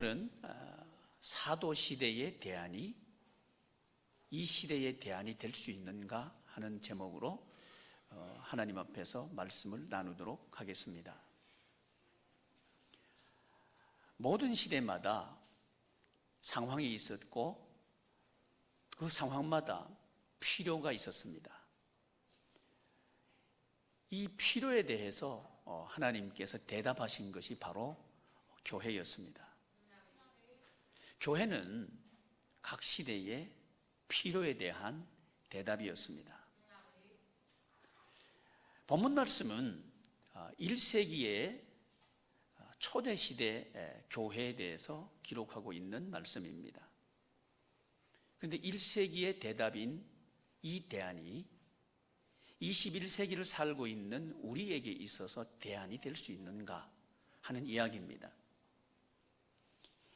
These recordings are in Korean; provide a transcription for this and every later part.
오늘은 사도 시대의 대안이 이 시대의 대안이 될 수 있는가 하는 제목으로 하나님 앞에서 말씀을 나누도록 하겠습니다. 모든 시대마다 상황이 있었고 그 상황마다 필요가 있었습니다. 이 필요에 대해서 하나님께서 대답하신 것이 바로 교회였습니다. 교회는 각 시대의 필요에 대한 대답이었습니다. 본문 말씀은 1세기의 초대시대 교회에 대해서 기록하고 있는 말씀입니다. 그런데 1세기의 대답인 이 대안이 21세기를 살고 있는 우리에게 있어서 대안이 될 수 있는가 하는 이야기입니다.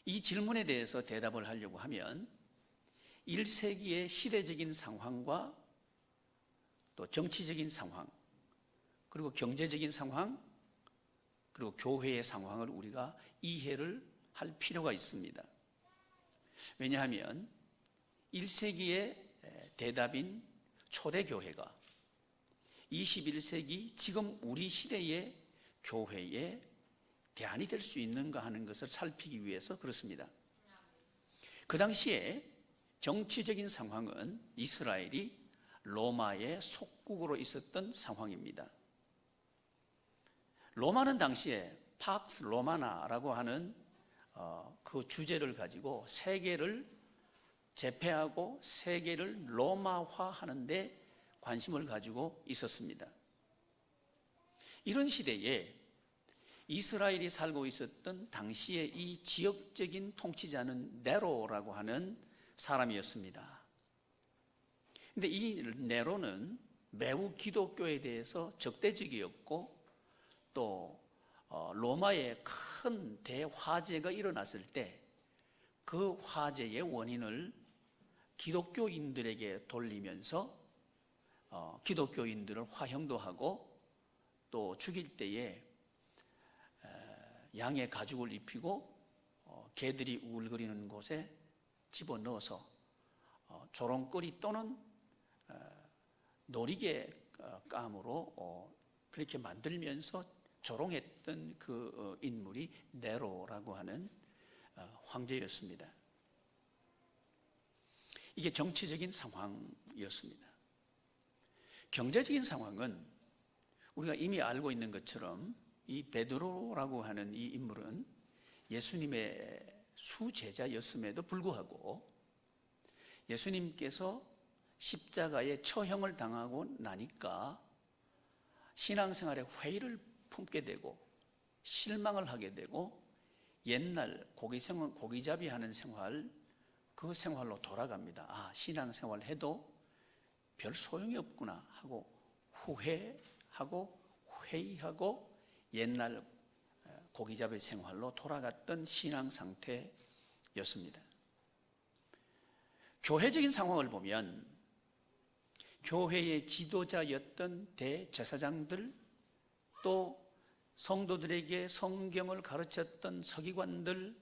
이 질문에 대해서 대답을 하려고 하면 1세기의 시대적인 상황과 또 정치적인 상황, 그리고 경제적인 상황, 그리고 교회의 상황을 우리가 이해를 할 필요가 있습니다. 왜냐하면 1세기의 대답인 초대교회가 21세기 지금 우리 시대의 교회의 대안이 될 수 있는가 하는 것을 살피기 위해서 그렇습니다. 그 당시에 정치적인 상황은 이스라엘이 로마의 속국으로 있었던 상황입니다. 로마는 당시에 팍스 로마나라고 하는 그 주제를 가지고 세계를 제패하고 세계를 로마화하는 데 관심을 가지고 있었습니다. 이런 시대에 이스라엘이 살고 있었던 당시의 이 지역적인 통치자는 네로라고 하는 사람이었습니다. 그런데 이 네로는 매우 기독교에 대해서 적대적이었고 또 로마에 큰 대화재가 일어났을 때 그 화재의 원인을 기독교인들에게 돌리면서 기독교인들을 화형도 하고 또 죽일 때에 양의 가죽을 입히고 개들이 우글거리는 곳에 집어넣어서 조롱거리 또는 놀이개감으로 그렇게 만들면서 조롱했던 그 인물이 네로라고 하는 황제였습니다. 이게 정치적인 상황이었습니다. 경제적인 상황은 우리가 이미 알고 있는 것처럼 이 베드로라고 하는 이 인물은 예수님의 수제자였음에도 불구하고 예수님께서 십자가에 처형을 당하고 나니까 신앙생활에 회의를 품게 되고 실망을 하게 되고 옛날 고기잡이 하는 생활, 그 생활로 돌아갑니다. 신앙생활 해도 별 소용이 없구나 하고 후회하고 회의하고 옛날 고기잡이 생활로 돌아갔던 신앙 상태였습니다. 교회적인 상황을 보면 교회의 지도자였던 대제사장들, 또 성도들에게 성경을 가르쳤던 서기관들,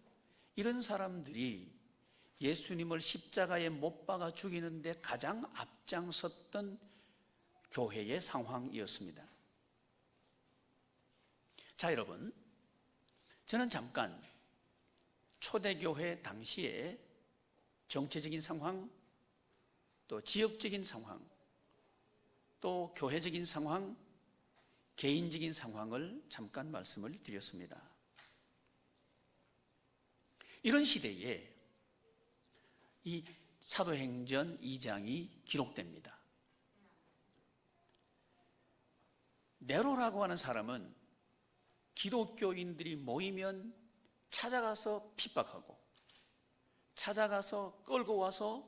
이런 사람들이 예수님을 십자가에 못 박아 죽이는데 가장 앞장섰던 교회의 상황이었습니다. 자, 여러분, 저는 잠깐 초대교회 당시에 정치적인 상황, 또 지역적인 상황, 또 교회적인 상황, 개인적인 상황을 잠깐 말씀을 드렸습니다. 이런 시대에 이 사도행전 2장이 기록됩니다. 네로라고 하는 사람은 기독교인들이 모이면 찾아가서 핍박하고 찾아가서 끌고 와서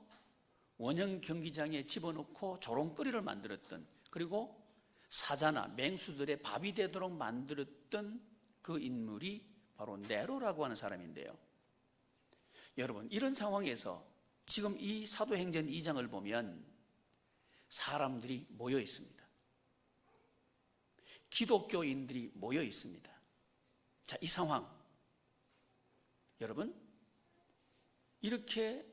원형 경기장에 집어넣고 조롱거리를 만들었던, 그리고 사자나 맹수들의 밥이 되도록 만들었던 그 인물이 바로 네로라고 하는 사람인데요. 여러분, 이런 상황에서 지금 이 사도행전 2장을 보면 사람들이 모여 있습니다. 기독교인들이 모여 있습니다. 자, 이 상황, 여러분, 이렇게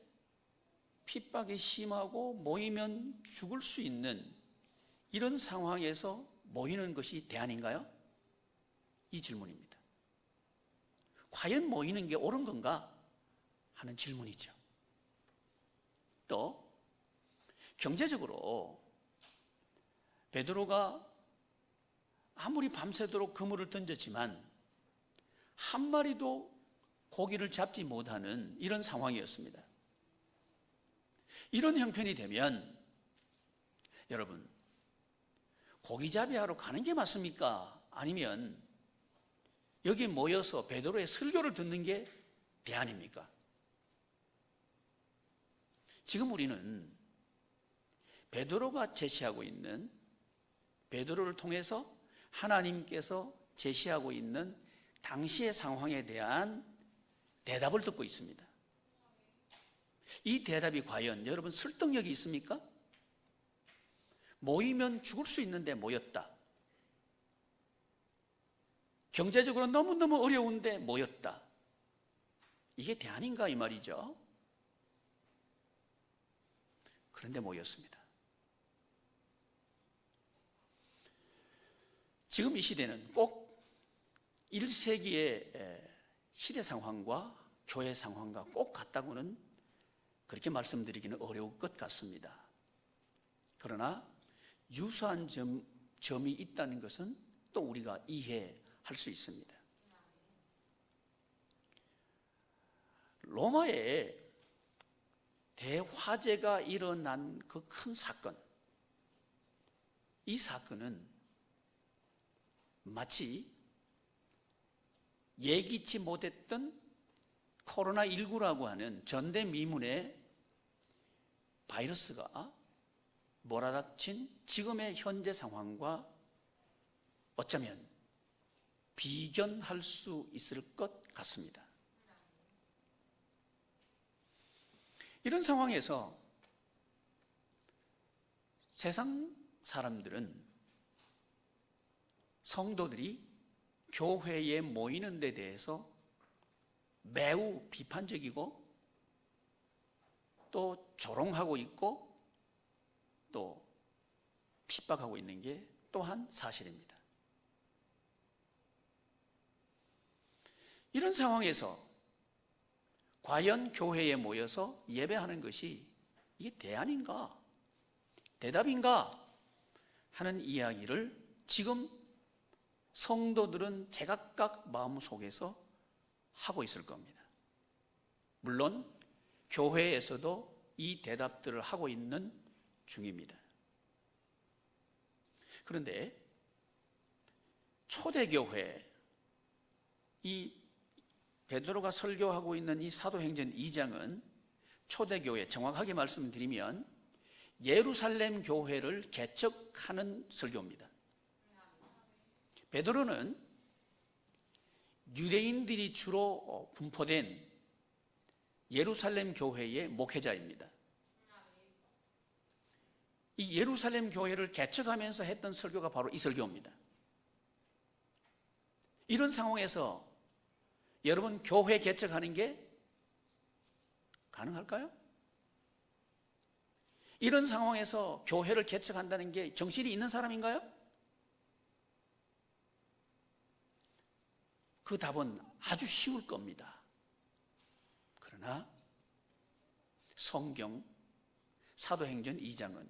핍박이 심하고 모이면 죽을 수 있는 이런 상황에서 모이는 것이 대안인가요? 이 질문입니다. 과연 모이는 게 옳은 건가 하는 질문이죠. 또 경제적으로 베드로가 아무리 밤새도록 그물을 던졌지만 한 마리도 고기를 잡지 못하는 이런 상황이었습니다. 이런 형편이 되면 여러분, 고기잡이 하러 가는 게 맞습니까? 아니면 여기 모여서 베드로의 설교를 듣는 게 대안입니까? 지금 우리는 베드로가 제시하고 있는, 베드로를 통해서 하나님께서 제시하고 있는 당시의 상황에 대한 대답을 듣고 있습니다. 이 대답이 과연 여러분 설득력이 있습니까? 모이면 죽을 수 있는데 모였다. 경제적으로 너무너무 어려운데 모였다. 이게 대안인가 이 말이죠. 그런데 모였습니다. 지금 이 시대는 꼭 1세기의 시대 상황과 교회 상황과 꼭 같다고는 그렇게 말씀드리기는 어려울 것 같습니다. 그러나 유사한 점이 있다는 것은 또 우리가 이해할 수 있습니다. 로마에 대화재가 일어난 그 큰 사건, 이 사건은 마치 예기치 못했던 코로나19라고 하는 전대미문의 바이러스가 몰아닥친 지금의 현재 상황과 어쩌면 비견할 수 있을 것 같습니다. 이런 상황에서 세상 사람들은, 성도들이 교회에 모이는 데 대해서 매우 비판적이고 또 조롱하고 있고 또 핍박하고 있는 게 또한 사실입니다. 이런 상황에서 과연 교회에 모여서 예배하는 것이 이게 대안인가, 대답인가 하는 이야기를 지금 성도들은 제각각 마음속에서 하고 있을 겁니다. 물론 교회에서도 이 대답들을 하고 있는 중입니다. 그런데 초대교회, 이 베드로가 설교하고 있는 이 사도행전 2장은 초대교회, 정확하게 말씀드리면 예루살렘 교회를 개척하는 설교입니다. 베드로는 유대인들이 주로 분포된 예루살렘 교회의 목회자입니다. 이 예루살렘 교회를 개척하면서 했던 설교가 바로 이 설교입니다. 이런 상황에서 여러분, 교회 개척하는 게 가능할까요? 이런 상황에서 교회를 개척한다는 게 정신이 있는 사람인가요? 그 답은 아주 쉬울 겁니다. 그러나 성경 사도행전 2장은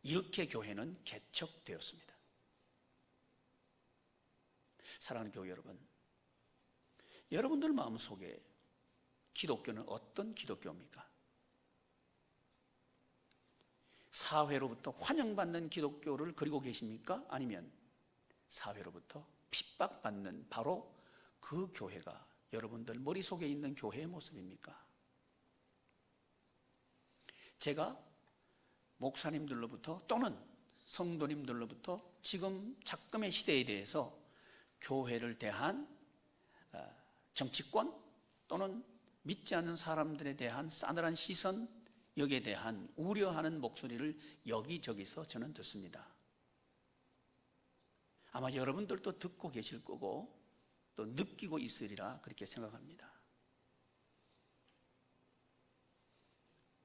이렇게 교회는 개척되었습니다. 사랑하는 교회 여러분, 여러분들 마음속에 기독교는 어떤 기독교입니까? 사회로부터 환영받는 기독교를 그리고 계십니까? 아니면 사회로부터 핍박받는 바로 그 교회가 여러분들 머릿속에 있는 교회의 모습입니까? 제가 목사님들로부터 또는 성도님들로부터 지금 작금의 시대에 대해서 교회를 대한 정치권 또는 믿지 않는 사람들에 대한 싸늘한 시선, 여기에 대한 우려하는 목소리를 여기저기서 저는 듣습니다. 아마 여러분들도 듣고 계실 거고 또 느끼고 있으리라 그렇게 생각합니다.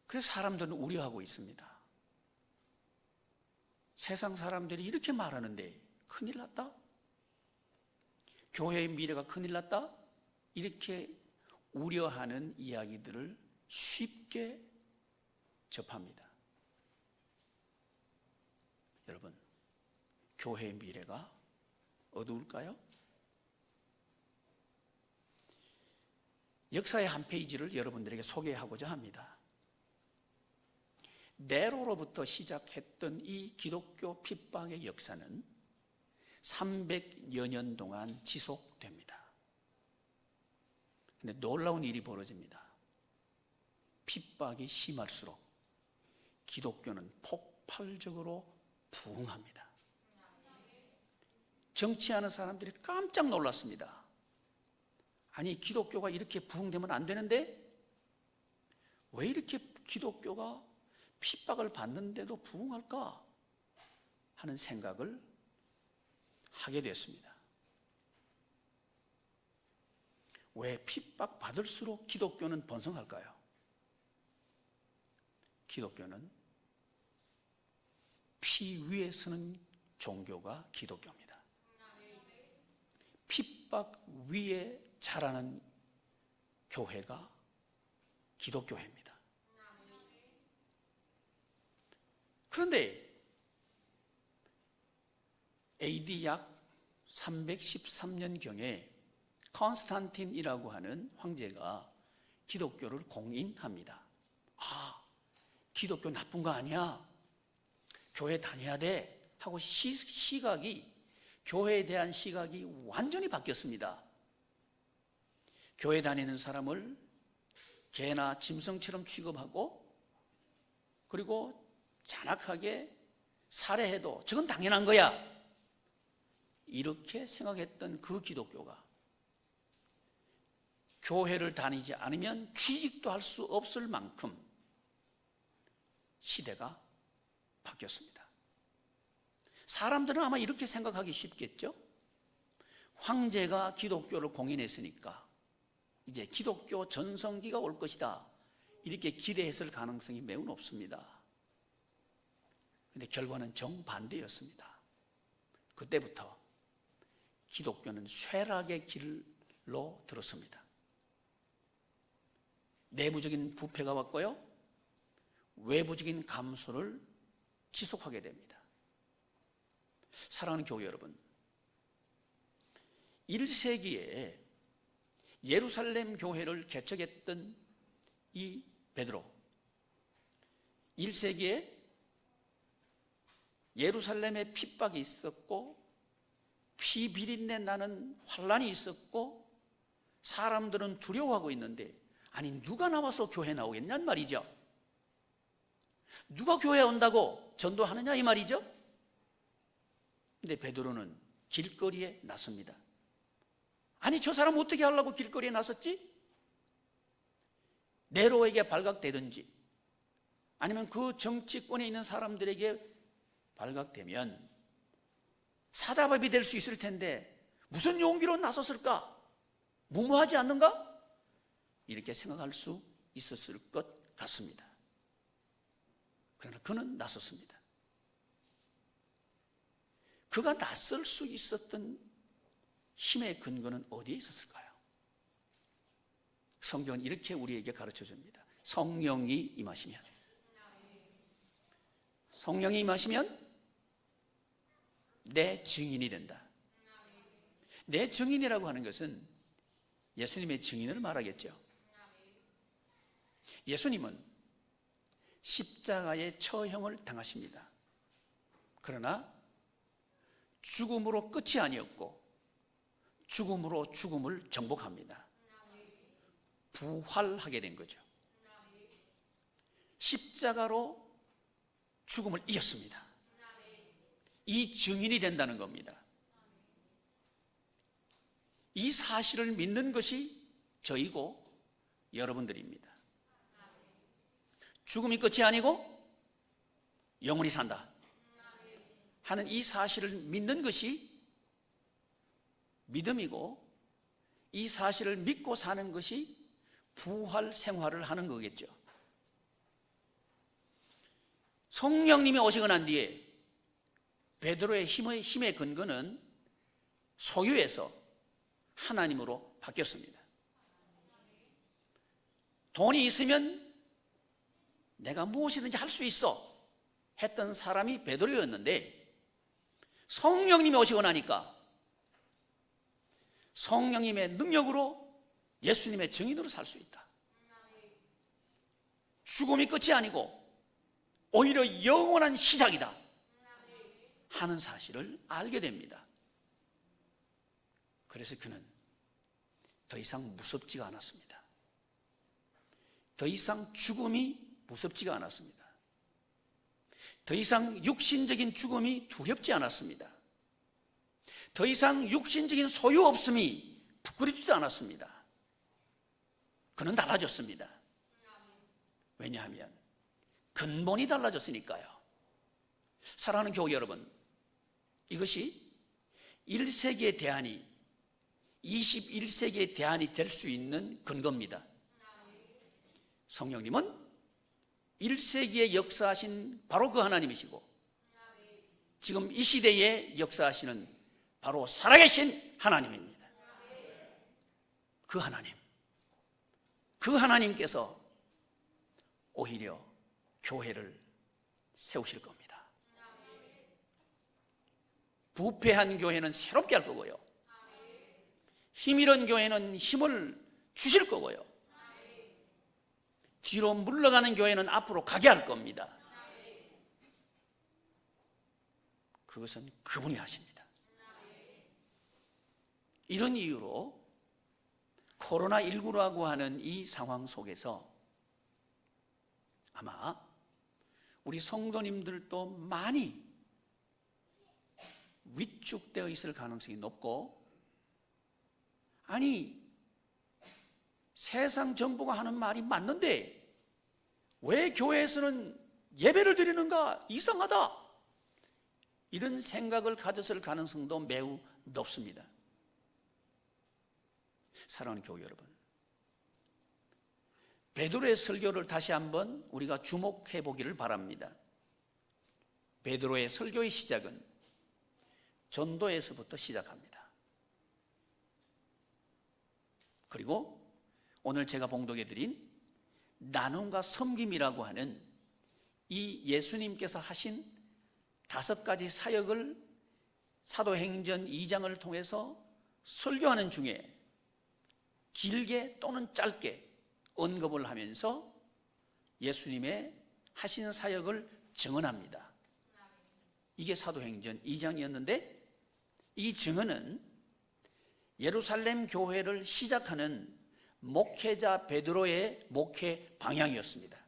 그래서 사람들은 우려하고 있습니다. 세상 사람들이 이렇게 말하는데 큰일 났다? 교회의 미래가 큰일 났다? 이렇게 우려하는 이야기들을 쉽게 접합니다. 여러분, 교회의 미래가 어두울까요? 역사의 한 페이지를 여러분들에게 소개하고자 합니다. 네로로부터 시작했던 이 기독교 핍박의 역사는 300여 년 동안 지속됩니다. 그런데 놀라운 일이 벌어집니다. 핍박이 심할수록 기독교는 폭발적으로 부흥합니다. 정치하는 사람들이 깜짝 놀랐습니다. 아니, 기독교가 이렇게 부흥되면 안 되는데 왜 이렇게 기독교가 핍박을 받는데도 부흥할까 하는 생각을 하게 됐습니다. 왜 핍박받을수록 기독교는 번성할까요? 기독교는 피 위에 서는 종교가 기독교입니다. 핍박 위에 자라는 교회가 기독교회입니다. 그런데 AD 약 313년경에 컨스탄틴이라고 하는 황제가 기독교를 공인합니다. 아, 기독교 나쁜 거 아니야? 교회 다녀야 돼 하고 시각이, 교회에 대한 시각이 완전히 바뀌었습니다. 교회 다니는 사람을 개나 짐승처럼 취급하고, 그리고 잔악하게 살해해도 저건 당연한 거야, 이렇게 생각했던 그 기독교가 교회를 다니지 않으면 취직도 할 수 없을 만큼 시대가 바뀌었습니다. 사람들은 아마 이렇게 생각하기 쉽겠죠? 황제가 기독교를 공인했으니까 이제 기독교 전성기가 올 것이다, 이렇게 기대했을 가능성이 매우 높습니다. 그런데 결과는 정반대였습니다. 그때부터 기독교는 쇠락의 길로 들었습니다. 내부적인 부패가 왔고요, 외부적인 감소를 지속하게 됩니다. 사랑하는 교회 여러분, 1세기에 예루살렘 교회를 개척했던 이 베드로, 1세기에 예루살렘에 핍박이 있었고 피 비린내 나는 환란이 있었고 사람들은 두려워하고 있는데, 아니 누가 나와서 교회 나오겠냔 말이죠. 누가 교회 온다고 전도하느냐 이 말이죠. 근데 베드로는 길거리에 나섭니다. 아니 저 사람 어떻게 하려고 길거리에 나섰지? 네로에게 발각되든지 아니면 그 정치권에 있는 사람들에게 발각되면 사자밥이 될 수 있을 텐데 무슨 용기로 나섰을까? 무모하지 않는가? 이렇게 생각할 수 있었을 것 같습니다. 그러나 그는 나섰습니다. 그가 나설 수 있었던 힘의 근거는 어디에 있었을까요? 성경은 이렇게 우리에게 가르쳐 줍니다. 성령이 임하시면, 성령이 임하시면 내 증인이 된다. 내 증인이라고 하는 것은 예수님의 증인을 말하겠죠. 예수님은 십자가의 처형을 당하십니다. 그러나 죽음으로 끝이 아니었고 죽음으로 죽음을 정복합니다. 부활하게 된 거죠. 십자가로 죽음을 이겼습니다. 이 증인이 된다는 겁니다. 이 사실을 믿는 것이 저희고 여러분들입니다. 죽음이 끝이 아니고 영원히 산다 하는 이 사실을 믿는 것이 믿음이고, 이 사실을 믿고 사는 것이 부활 생활을 하는 거겠죠. 성령님이 오시고 난 뒤에 베드로의 힘의 근거는 소유에서 하나님으로 바뀌었습니다. 돈이 있으면 내가 무엇이든지 할 수 있어 했던 사람이 베드로였는데, 성령님이 오시고 나니까 성령님의 능력으로 예수님의 증인으로 살 수 있다. 죽음이 끝이 아니고 오히려 영원한 시작이다 하는 사실을 알게 됩니다. 그래서 그는 더 이상 무섭지가 않았습니다. 더 이상 죽음이 무섭지가 않았습니다. 더 이상 육신적인 죽음이 두렵지 않았습니다. 더 이상 육신적인 소유 없음이 부끄럽지도 않았습니다. 그는 달라졌습니다. 왜냐하면 근본이 달라졌으니까요. 사랑하는 교우 여러분, 이것이 1세기의 대안이 21세기의 대안이 될 수 있는 근거입니다. 성령님은 1세기에 역사하신 바로 그 하나님이시고, 지금 이 시대에 역사하시는 바로 살아계신 하나님입니다. 그 하나님께서 오히려 교회를 세우실 겁니다. 부패한 교회는 새롭게 할 거고요, 힘 잃은 교회는 힘을 주실 거고요, 뒤로 물러가는 교회는 앞으로 가게 할 겁니다. 그것은 그분이 하십니다. 이런 이유로 코로나19라고 하는 이 상황 속에서 아마 우리 성도님들도 많이 위축되어 있을 가능성이 높고, 아니 세상 정부가 하는 말이 맞는데 왜 교회에서는 예배를 드리는가, 이상하다, 이런 생각을 가졌을 가능성도 매우 높습니다. 사랑하는 교우 여러분, 베드로의 설교를 다시 한번 우리가 주목해 보기를 바랍니다. 베드로의 설교의 시작은 전도에서부터 시작합니다. 그리고 오늘 제가 봉독해 드린 나눔과 섬김이라고 하는 이 예수님께서 하신 5가지 사역을 사도행전 2장을 통해서 설교하는 중에 길게 또는 짧게 언급을 하면서 예수님의 하신 사역을 증언합니다. 이게 사도행전 2장이었는데, 이 증언은 예루살렘 교회를 시작하는 목회자 베드로의 목회 방향이었습니다.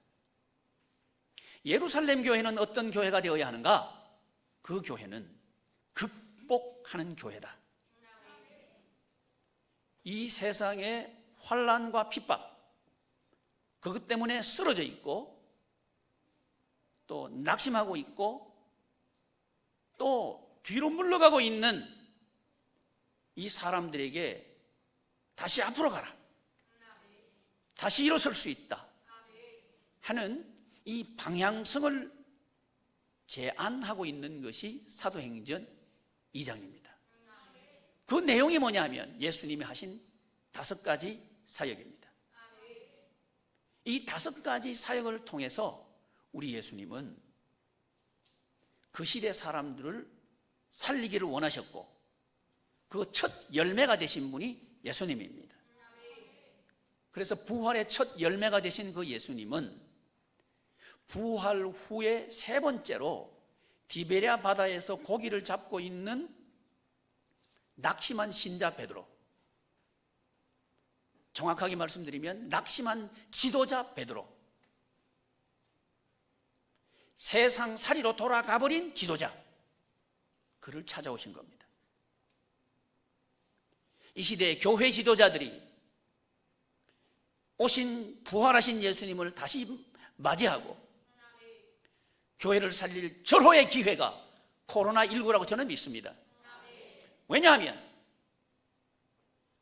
예루살렘 교회는 어떤 교회가 되어야 하는가? 그 교회는 극복하는 교회다. 이 세상의 환난과 핍박, 그것 때문에 쓰러져 있고 또 낙심하고 있고 또 뒤로 물러가고 있는 이 사람들에게 다시 앞으로 가라, 다시 일어설 수 있다 하는 이 방향성을 제안하고 있는 것이 사도행전 2장입니다. 그 내용이 뭐냐 하면 예수님이 하신 5가지 사역입니다. 이 5가지 사역을 통해서 우리 예수님은 그 시대 사람들을 살리기를 원하셨고, 그 첫 열매가 되신 분이 예수님입니다. 그래서 부활의 첫 열매가 되신 그 예수님은 부활 후에 3번째로 디베랴 바다에서 고기를 잡고 있는 낙심한 신자 베드로, 정확하게 말씀드리면 낙심한 지도자 베드로, 세상 살이로 돌아가 버린 지도자, 그를 찾아오신 겁니다. 이 시대의 교회 지도자들이 오신 부활하신 예수님을 다시 맞이하고 교회를 살릴 절호의 기회가 코로나19라고 저는 믿습니다. 왜냐하면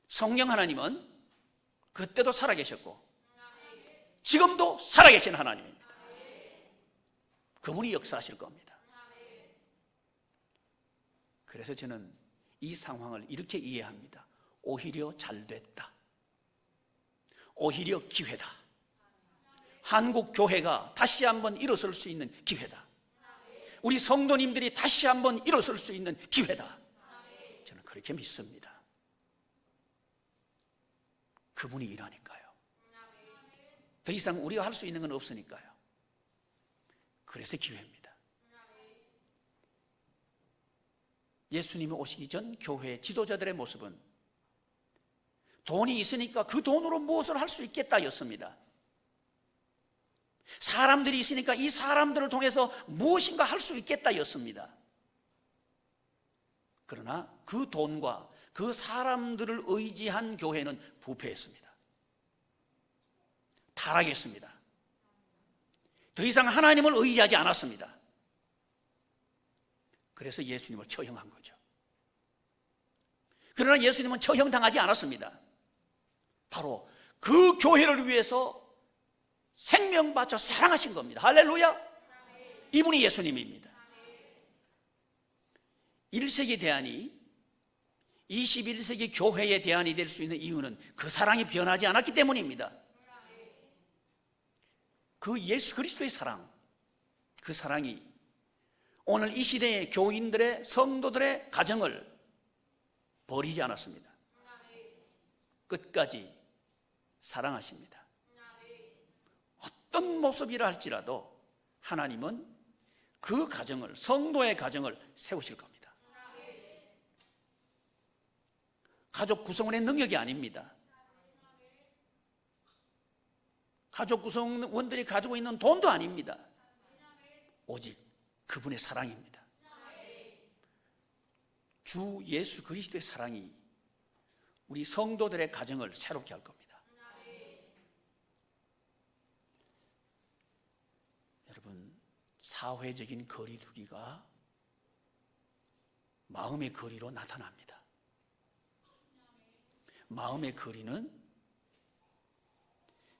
성령 하나님은 그때도 살아계셨고 지금도 살아계신 하나님입니다. 그분이 역사하실 겁니다. 그래서 저는 이 상황을 이렇게 이해합니다. 오히려 잘 됐다. 오히려 기회다. 한국 교회가 다시 한번 일어설 수 있는 기회다. 우리 성도님들이 다시 한번 일어설 수 있는 기회다. 저는 그렇게 믿습니다. 그분이 일하니까요. 더 이상 우리가 할 수 있는 건 없으니까요. 그래서 기회입니다. 예수님이 오시기 전 교회의 지도자들의 모습은 돈이 있으니까 그 돈으로 무엇을 할 수 있겠다였습니다. 사람들이 있으니까 이 사람들을 통해서 무엇인가 할 수 있겠다였습니다. 그러나 그 돈과 그 사람들을 의지한 교회는 부패했습니다. 타락했습니다. 더 이상 하나님을 의지하지 않았습니다. 그래서 예수님을 처형한 거죠. 그러나 예수님은 처형당하지 않았습니다. 바로 그 교회를 위해서 생명 바쳐 사랑하신 겁니다. 할렐루야. 이분이 예수님입니다. 1세기 대안이 21세기 교회의 대안이 될 수 있는 이유는 그 사랑이 변하지 않았기 때문입니다. 그 예수 그리스도의 사랑, 그 사랑이 오늘 이 시대의 교인들의 성도들의 가정을 버리지 않았습니다. 끝까지 사랑하십니다. 어떤 모습이라 할지라도 하나님은 그 가정을, 성도의 가정을 세우실 겁니다. 가족 구성원의 능력이 아닙니다. 가족 구성원들이 가지고 있는 돈도 아닙니다. 오직 그분의 사랑입니다. 주 예수 그리스도의 사랑이 우리 성도들의 가정을 새롭게 할 겁니다. 여러분, 사회적인 거리두기가 마음의 거리로 나타납니다. 마음의 거리는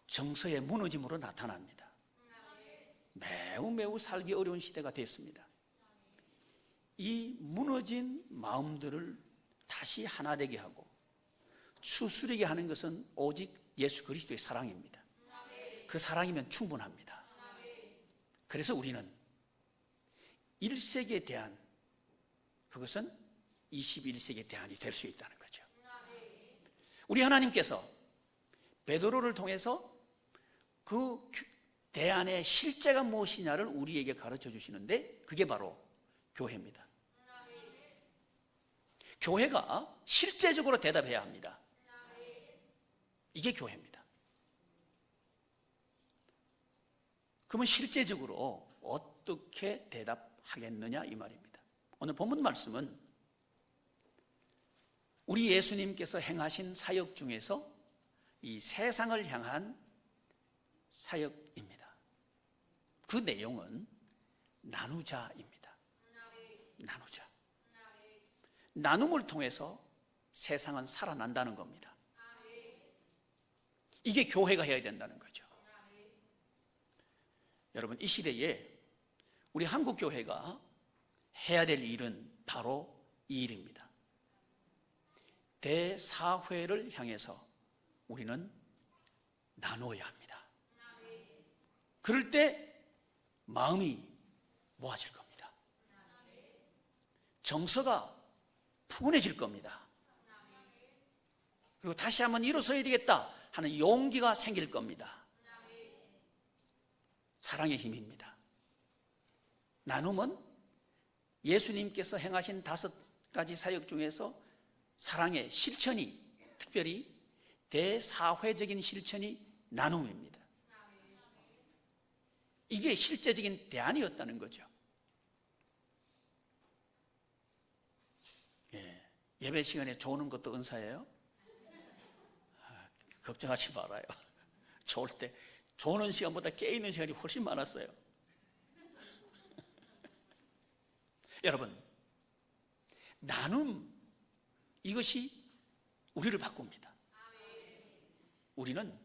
정서의 무너짐으로 나타납니다. 매우 살기 어려운 시대가 됐습니다. 이 무너진 마음들을 다시 하나 되게 하고 추스르게 하는 것은 오직 예수 그리스도의 사랑입니다. 그 사랑이면 충분합니다. 그래서 우리는 1세기에 대한, 그것은 21세기의 대안이 될 수 있다는 거죠. 우리 하나님께서 베드로를 통해서 그 대안의 실제가 무엇이냐를 우리에게 가르쳐 주시는데 그게 바로 교회입니다. 교회가 실제적으로 대답해야 합니다. 이게 교회입니다. 그러면 실제적으로 어떻게 대답하겠느냐 이 말입니다. 오늘 본문 말씀은 우리 예수님께서 행하신 사역 중에서 이 세상을 향한 사역입니다. 그 내용은 나누자입니다. 나누자. 나눔을 통해서 세상은 살아난다는 겁니다. 이게 교회가 해야 된다는 거죠. 여러분, 이 시대에 우리 한국 교회가 해야 될 일은 바로 이 일입니다. 대사회를 향해서 우리는 나누어야 합니다. 그럴 때 마음이 모아질 겁니다. 정서가 푸근해질 겁니다. 그리고 다시 한번 일어서야 되겠다 하는 용기가 생길 겁니다. 사랑의 힘입니다. 나눔은 예수님께서 행하신 5가지 사역 중에서 사랑의 실천이, 특별히 대사회적인 실천이 나눔입니다. 이게 실제적인 대안이었다는 거죠. 예배 시간에 조는 것도 은사예요. 걱정하지 말아요. 좋을 때 조는 시간보다 깨있는 시간이 훨씬 많았어요. 여러분, 나눔, 이것이 우리를 바꿉니다. 우리는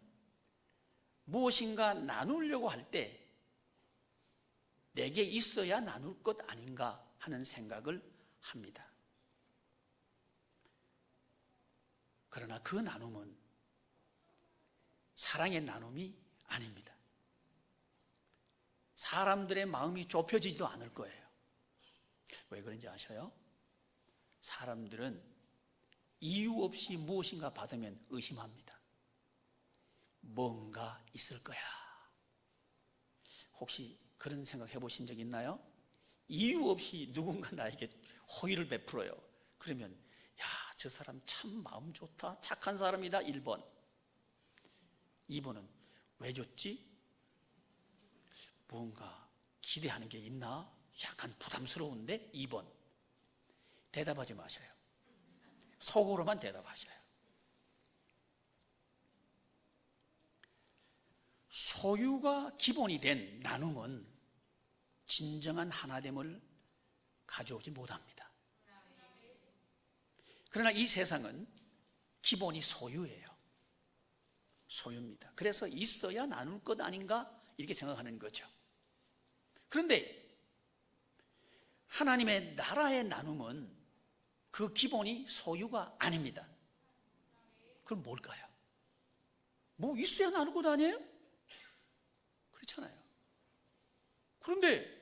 무엇인가 나누려고 할 때 내게 있어야 나눌 것 아닌가 하는 생각을 합니다. 그러나 그 나눔은 사랑의 나눔이 아닙니다. 사람들의 마음이 좁혀지지도 않을 거예요. 왜 그런지 아셔요? 사람들은 이유 없이 무엇인가 받으면 의심합니다. 뭔가 있을 거야. 혹시 그런 생각 해보신 적 있나요? 이유 없이 누군가 나에게 호의를 베풀어요. 그러면 야, 저 사람 참 마음 좋다, 착한 사람이다. 1번. 2번은 왜 줬지? 뭔가 기대하는 게 있나? 약간 부담스러운데? 2번. 대답하지 마셔요. 속으로만 대답하셔요. 소유가 기본이 된 나눔은 진정한 하나됨을 가져오지 못합니다. 그러나 이 세상은 기본이 소유예요. 소유입니다. 그래서 있어야 나눌 것 아닌가 이렇게 생각하는 거죠. 그런데 하나님의 나라의 나눔은 그 기본이 소유가 아닙니다. 그럼 뭘까요? 뭐 있어야 나눌 것 아니에요? 그렇잖아요. 그런데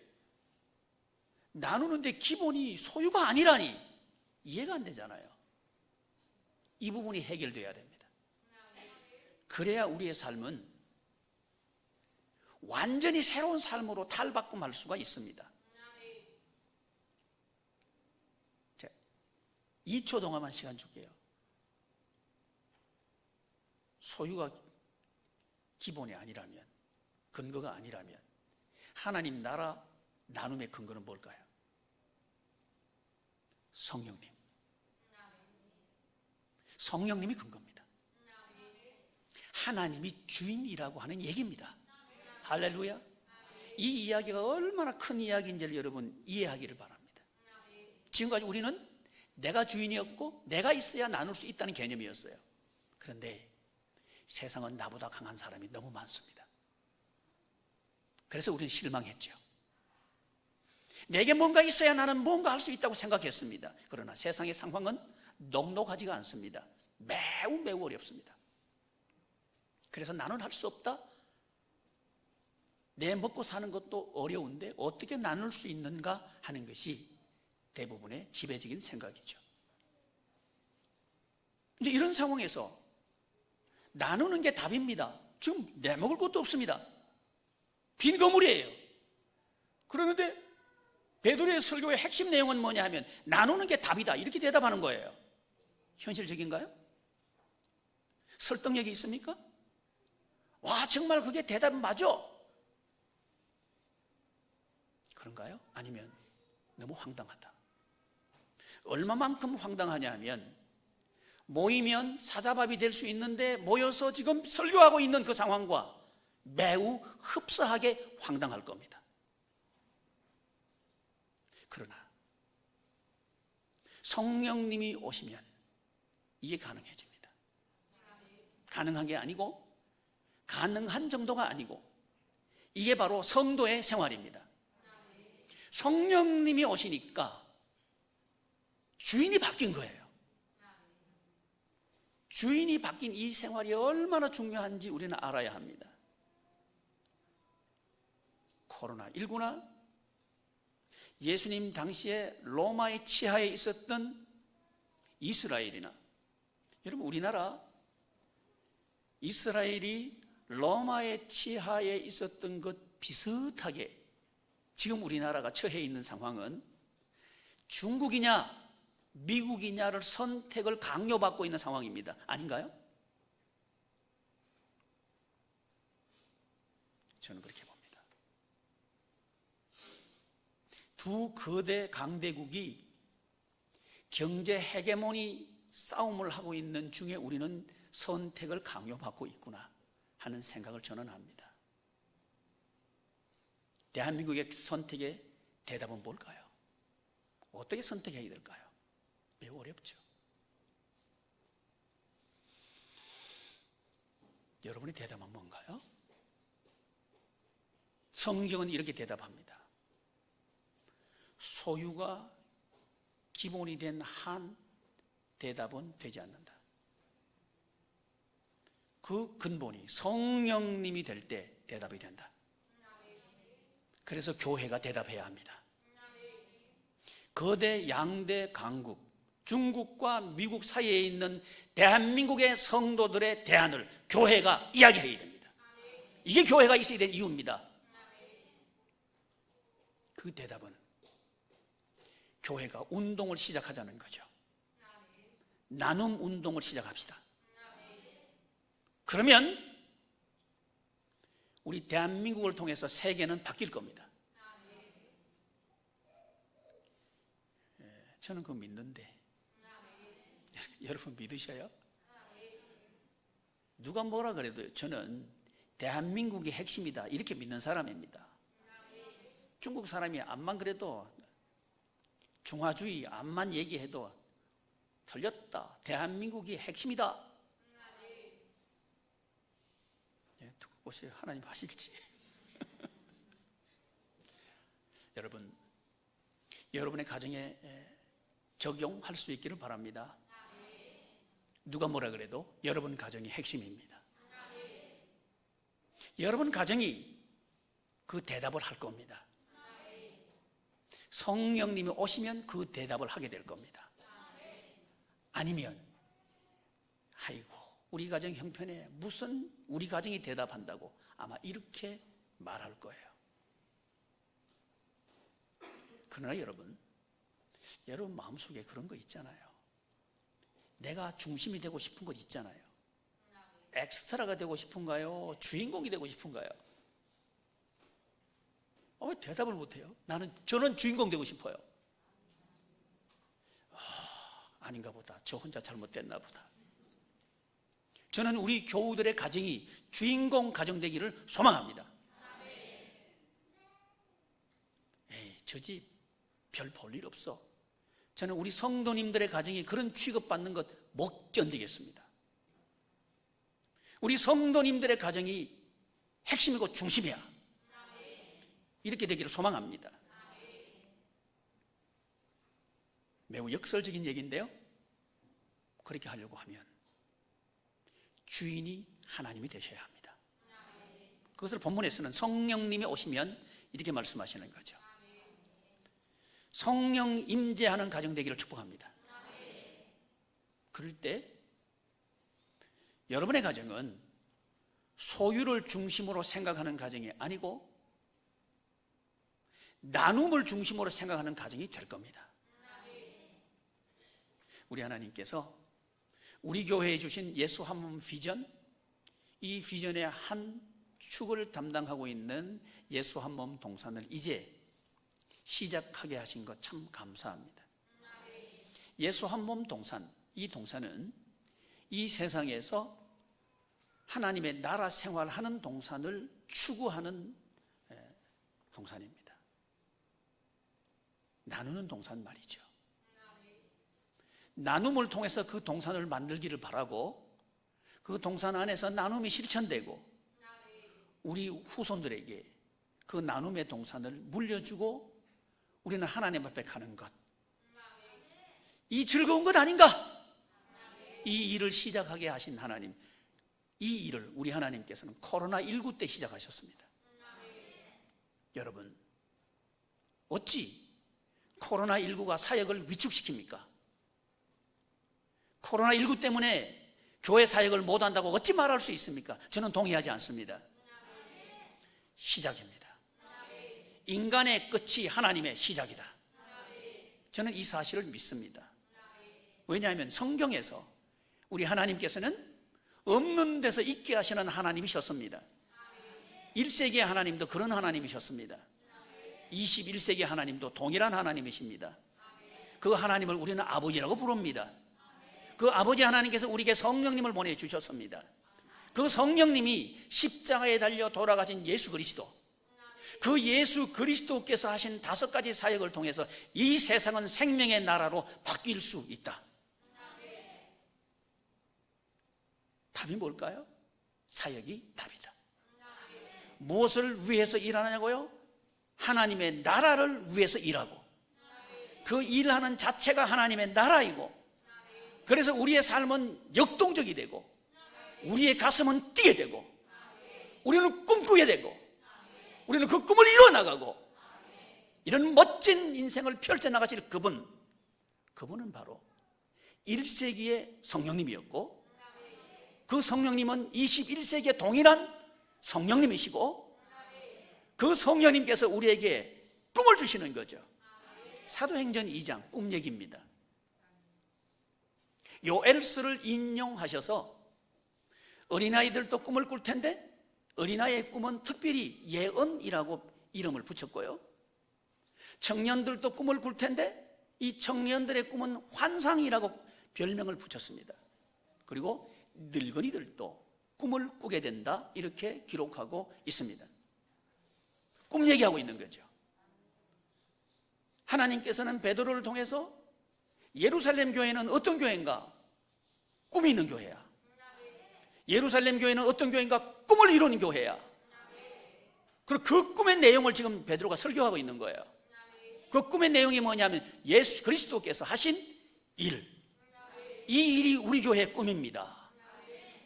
나누는데 기본이 소유가 아니라니 이해가 안 되잖아요. 이 부분이 해결돼야 됩니다. 그래야 우리의 삶은 완전히 새로운 삶으로 탈바꿈할 수가 있습니다. 2초 동안만 시간 줄게요. 소유가 기본이 아니라면, 근거가 아니라면 하나님 나라 나눔의 근거는 뭘까요? 성령님. 성령님이 근거입니다. 하나님이 주인이라고 하는 얘기입니다. 할렐루야. 이 이야기가 얼마나 큰 이야기인지를 여러분 이해하기를 바랍니다. 지금까지 우리는 내가 주인이었고 내가 있어야 나눌 수 있다는 개념이었어요. 그런데 세상은 나보다 강한 사람이 너무 많습니다. 그래서 우리는 실망했죠. 내게 뭔가 있어야 나는 뭔가 할 수 있다고 생각했습니다. 그러나 세상의 상황은 녹록하지가 않습니다. 매우 어렵습니다. 그래서 나는 할 수 없다. 내 먹고 사는 것도 어려운데 어떻게 나눌 수 있는가 하는 것이 대부분의 지배적인 생각이죠. 근데 이런 상황에서 나누는 게 답입니다. 지금 내 먹을 것도 없습니다. 빈 거물이에요. 그러는데 베드로의 설교의 핵심 내용은 뭐냐 하면 나누는 게 답이다 이렇게 대답하는 거예요. 현실적인가요? 설득력이 있습니까? 와, 정말 그게 대답은 맞아? 그런가요? 아니면 너무 황당하다. 얼마만큼 황당하냐 하면 모이면 사자밥이 될 수 있는데 모여서 지금 설교하고 있는 그 상황과 매우 흡사하게 황당할 겁니다. 그러나 성령님이 오시면 이게 가능해집니다. 가능한 게 아니고 가능한 정도가 아니고 이게 바로 성도의 생활입니다. 성령님이 오시니까 주인이 바뀐 거예요. 주인이 바뀐 이 생활이 얼마나 중요한지 우리는 알아야 합니다. 코로나19나 예수님 당시에 로마의 치하에 있었던 이스라엘이나 여러분 우리나라 이스라엘이 로마의 치하에 있었던 것 비슷하게 지금 우리나라가 처해 있는 상황은 중국이냐 미국이냐를 선택을 강요받고 있는 상황입니다. 아닌가요? 저는 그렇게 봅니다. 두 거대 강대국이 경제 헤게모니 싸움을 하고 있는 중에 우리는 선택을 강요받고 있구나 하는 생각을 저는 합니다. 대한민국의 선택의 대답은 뭘까요? 어떻게 선택해야 될까요? 매우 어렵죠. 여러분의 대답은 뭔가요? 성경은 이렇게 대답합니다. 소유가 기본이 된 한 대답은 되지 않는다. 그 근본이 성령님이 될 때 대답이 된다. 그래서 교회가 대답해야 합니다. 거대 양대 강국, 중국과 미국 사이에 있는 대한민국의 성도들의 대안을 교회가 이야기해야 됩니다. 이게 교회가 있어야 될 이유입니다. 그 대답은 교회가 운동을 시작하자는 거죠. 나눔 운동을 시작합시다. 그러면 우리 대한민국을 통해서 세계는 바뀔 겁니다. 저는 그거 믿는데 여러분 믿으셔요? 누가 뭐라 그래도 저는 대한민국이 핵심이다 이렇게 믿는 사람입니다. 중국 사람이 암만 그래도 중화주의 암만 얘기해도 틀렸다. 대한민국이 핵심이다. 두고 보세요. 하나님 하실지. 여러분, 여러분의 가정에 적용할 수 있기를 바랍니다. 누가 뭐라 그래도 여러분 가정이 핵심입니다. 여러분 가정이 그 대답을 할 겁니다. 성령님이 오시면 그 대답을 하게 될 겁니다. 아니면 아이고 우리 가정 형편에 무슨 우리 가정이 대답한다고 아마 이렇게 말할 거예요. 그러나 여러분 마음속에 그런 거 있잖아요. 내가 중심이 되고 싶은 것 있잖아요. 엑스트라가 되고 싶은가요? 주인공이 되고 싶은가요? 왜 대답을 못해요? 저는 주인공 되고 싶어요. 아닌가 보다. 저 혼자 잘못됐나 보다. 저는 우리 교우들의 가정이 주인공 가정 되기를 소망합니다. 에이, 저 집 별 볼 일 없어. 저는 우리 성도님들의 가정이 그런 취급받는 것 못 견디겠습니다. 우리 성도님들의 가정이 핵심이고 중심이야. 이렇게 되기를 소망합니다. 매우 역설적인 얘기인데요. 그렇게 하려고 하면 주인이 하나님이 되셔야 합니다. 그것을 본문에서는 성령님이 오시면 이렇게 말씀하시는 거죠. 성령 임재하는 가정 되기를 축복합니다. 그럴 때 여러분의 가정은 소유를 중심으로 생각하는 가정이 아니고 나눔을 중심으로 생각하는 가정이 될 겁니다. 우리 하나님께서 우리 교회에 주신 예수 한 몸 비전, 이 비전의 한 축을 담당하고 있는 예수 한 몸 동산을 이제 시작하게 하신 것 참 감사합니다. 예수 한 몸 동산, 이 동산은 이 세상에서 하나님의 나라 생활하는 동산을 추구하는 동산입니다. 나누는 동산 말이죠. 나눔을 통해서 그 동산을 만들기를 바라고 그 동산 안에서 나눔이 실천되고 우리 후손들에게 그 나눔의 동산을 물려주고 우리는 하나님 앞에 가는 것, 이 즐거운 것 아닌가? 이 일을 시작하게 하신 하나님, 이 일을 우리 하나님께서는 코로나19 때 시작하셨습니다. 여러분, 어찌 코로나19가 사역을 위축시킵니까? 코로나19 때문에 교회 사역을 못한다고 어찌 말할 수 있습니까? 저는 동의하지 않습니다. 시작입니다. 인간의 끝이 하나님의 시작이다. 저는 이 사실을 믿습니다. 왜냐하면 성경에서 우리 하나님께서는 없는 데서 있게 하시는 하나님이셨습니다. 1세기의 하나님도 그런 하나님이셨습니다. 21세기 하나님도 동일한 하나님이십니다. 그 하나님을 우리는 아버지라고 부릅니다. 그 아버지 하나님께서 우리에게 성령님을 보내주셨습니다. 그 성령님이 십자가에 달려 돌아가신 예수 그리스도, 그 예수 그리스도께서 하신 5가지 사역을 통해서 이 세상은 생명의 나라로 바뀔 수 있다. 답이 뭘까요? 사역이 답이다. 무엇을 위해서 일하느냐고요? 하나님의 나라를 위해서 일하고 그 일하는 자체가 하나님의 나라이고, 그래서 우리의 삶은 역동적이 되고, 우리의 가슴은 뛰게 되고, 우리는 꿈꾸게 되고, 우리는 그 꿈을 이루어나가고, 이런 멋진 인생을 펼쳐나가실 그분은 바로 1세기의 성령님이었고, 그 성령님은 21세기에 동일한 성령님이시고, 그 성령님께서 우리에게 꿈을 주시는 거죠. 사도행전 2장 꿈 얘기입니다. 요엘서를 인용하셔서 어린아이들도 꿈을 꿀 텐데, 어린아이의 꿈은 특별히 예언이라고 이름을 붙였고요, 청년들도 꿈을 꿀 텐데 이 청년들의 꿈은 환상이라고 별명을 붙였습니다. 그리고 늙은이들도 꿈을 꾸게 된다, 이렇게 기록하고 있습니다. 꿈 얘기하고 있는 거죠. 하나님께서는 베드로를 통해서 예루살렘 교회는 어떤 교회인가? 꿈이 있는 교회야. 예루살렘 교회는 어떤 교회인가? 꿈을 이루는 교회야. 그리고 그 꿈의 내용을 지금 베드로가 설교하고 있는 거예요. 그 꿈의 내용이 뭐냐면 예수 그리스도께서 하신 일, 이 일이 우리 교회의 꿈입니다.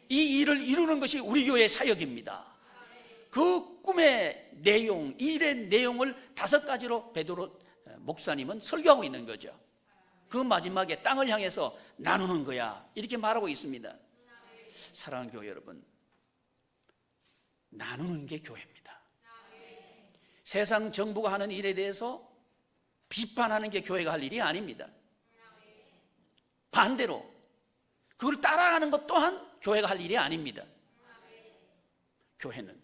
이 일을 이루는 것이 우리 교회의 사역입니다. 그 꿈의 내용, 일의 내용을 5가지로 베드로 목사님은 설교하고 있는 거죠. 그 마지막에 땅을 향해서 나누는 거야, 이렇게 말하고 있습니다. 사랑하는 교회 여러분, 나누는 게 교회입니다. 세상 정부가 하는 일에 대해서 비판하는 게 교회가 할 일이 아닙니다. 반대로 그걸 따라가는 것 또한 교회가 할 일이 아닙니다. 교회는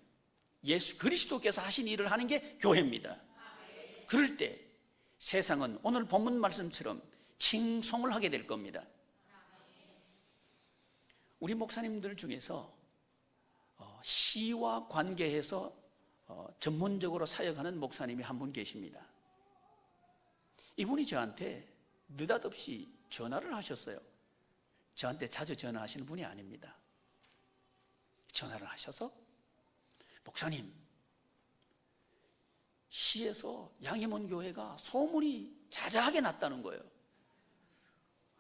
예수 그리스도께서 하신 일을 하는 게 교회입니다. 그럴 때 세상은 오늘 본문 말씀처럼 칭송을 하게 될 겁니다. 우리 목사님들 중에서 시와 관계해서 전문적으로 사역하는 목사님이 한 분 계십니다. 이분이 저한테 느닷없이 전화를 하셨어요. 저한테 자주 전화하시는 분이 아닙니다. 전화를 하셔서, 목사님, 시에서 양해문 교회가 소문이 자자하게 났다는 거예요.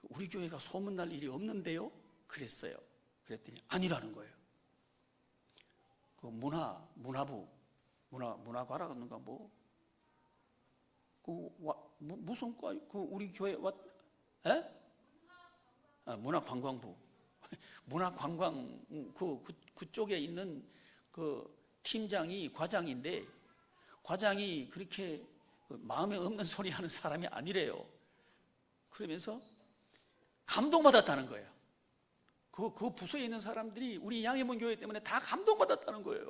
우리 교회가 소문날 일이 없는데요? 그랬어요. 그랬더니 아니라는 거예요. 그 문화과라는가 무슨 과, 우리 교회 문화관광부. 문화관광 그쪽에 있는 그 팀장이 과장인데, 과장이 그렇게 마음에 없는 소리 하는 사람이 아니래요. 그러면서 감동받았다는 거예요. 그 부서에 있는 사람들이 우리 양해문 교회 때문에 다 감동받았다는 거예요.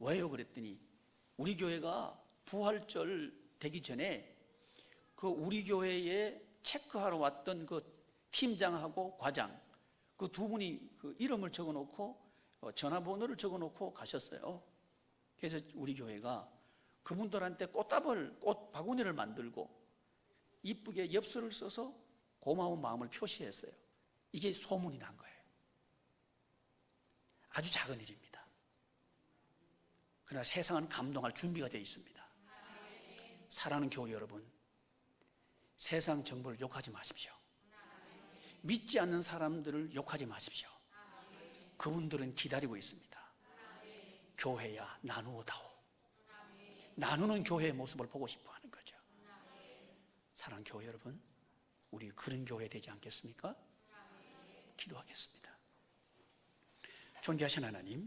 왜요? 그랬더니 우리 교회가 부활절 되기 전에 그 우리 교회에 체크하러 왔던 그 팀장하고 과장, 그 2분이 그 이름을 적어놓고 전화번호를 적어놓고 가셨어요. 그래서 우리 교회가 그분들한테 꽃 바구니를 만들고 이쁘게 엽서를 써서 고마운 마음을 표시했어요. 이게 소문이 난 거예요. 아주 작은 일입니다. 그러나 세상은 감동할 준비가 되어 있습니다. 사랑하는 교회 여러분, 세상 정부를 욕하지 마십시오. 믿지 않는 사람들을 욕하지 마십시오. 그분들은 기다리고 있습니다. 교회야 나누어다오. 나누는 교회의 모습을 보고 싶어 하는 거죠. 사랑하는 교회 여러분, 우리 그런 교회 되지 않겠습니까? 기도하겠습니다. 존귀하신 하나님,